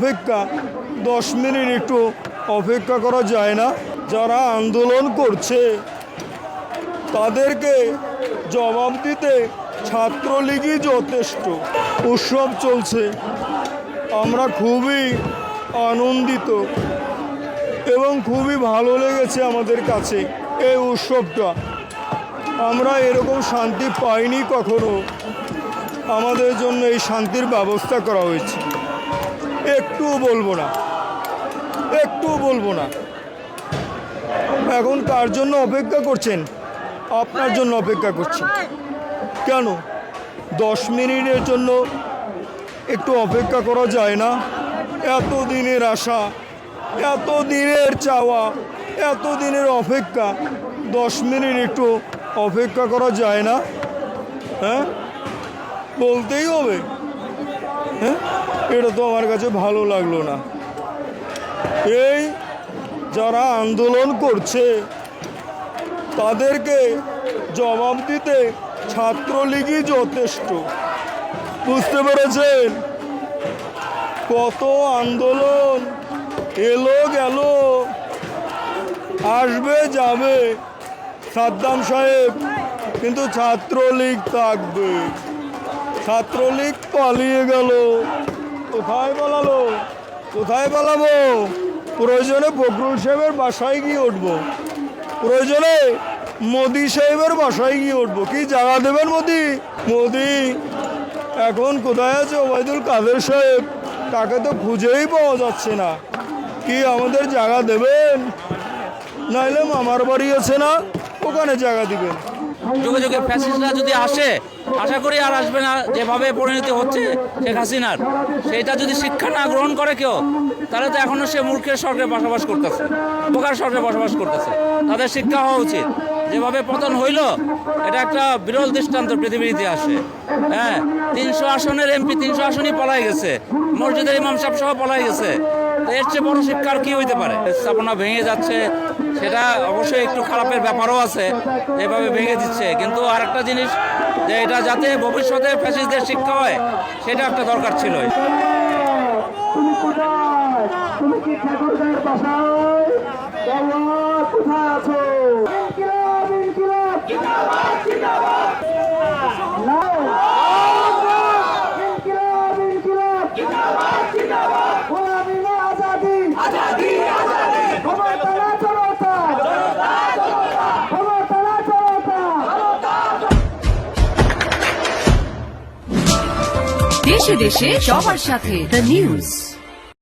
অপেক্ষা 10 মিনিট একটু অপেক্ষা করা যায় না? যারা আন্দোলন করছে তাদেরকে জবাব দিতে ছাত্রলীগই যথেষ্ট। উৎসব চলছে, আমরা খুবই আনন্দিত এবং খুবই ভালো লেগেছে আমাদের কাছে এই উৎসবটা। আমরা এরকম শান্তি পাইনি কখনো। আমাদের জন্য এই শান্তির ব্যবস্থা করা হয়েছে। একটুও বলবো না। এখন কার জন্য অপেক্ষা করছেন? আপনার জন্য অপেক্ষা করছেন। কেন 10 মিনিটের জন্য একটু অপেক্ষা করা যায় না? এত দিনের আশা, এত দিনের চাওয়া, এত দিনের অপেক্ষা, 10 মিনিট একটু অপেক্ষা করা যায় না? হ্যাঁ, বলতেই হবে। হ্যাঁ, এটা তো আমার কাছে ভালো লাগলো না। এই যারা আন্দোলন করছে তাদেরকে জবাব দিতে ছাত্রলীগই যথেষ্ট। বুঝতে পেরেছেন? কত আন্দোলন এলো গেল, আসবে যাবে সাদ্দাম সাহেব, কিন্তু ছাত্রলীগ থাকবে। ছাত্রলীগ পালিয়ে গেল। কোথায় পালাবো? প্রয়োজনে ফখরুল সাহেবের বাসায় গিয়ে উঠবো, প্রয়োজনে মোদি সাহেবের বাসায় গিয়ে উঠবো। কি জায়গা দেবেন মোদি? এখন কোথায় আছে ওবায়দুল কাদের সাহেব? তাকে তো খুঁজেই পাওয়া যাচ্ছে না। কি আমাদের জায়গা দেবেন? নাইলে মামার বাড়ি আছে না, ওখানে জায়গা দিবেন। যুগে যুগে ফ্যাসিস্টরা যদি আসে, আশা করি আর আসবে না। যেভাবে পরিণতি হচ্ছে শেখ হাসিনার, সেইটা যদি শিক্ষা না গ্রহণ করে কেউ, তাহলে তো এখনো সে মূর্খের স্বর্গে বসবাস করতেছে, বোকার স্বর্গে বসবাস করতেছে। তাদের শিক্ষা হওয়া উচিত। যেভাবে পতন হইল, এটা একটা বিরল দৃষ্টান্ত পৃথিবীর ইতিহাসে। হ্যাঁ, 300 আসনের এমপি 300 আসনই পলাই গেছে, মসজিদের ইমাম সাহেব সহ পলাই গেছে। তো এর চেয়ে বড় শিক্ষা আর কি হইতে পারে? স্থাপনা ভেঙে যাচ্ছে, সেটা অবশ্যই একটু খারাপের ব্যাপারও আছে, এভাবে ভেঙে দিচ্ছে। কিন্তু আর একটা জিনিস, যে এটা যাতে ভবিষ্যতে ফ্যাসিস্টদের শিক্ষা হয়, সেটা একটা দরকার ছিল। তুমি কি ঠাকুরগাঁয়ের বাসায়? কোথায় আছো? দেশে দেশে সবার সাথে দ্য নিউজ।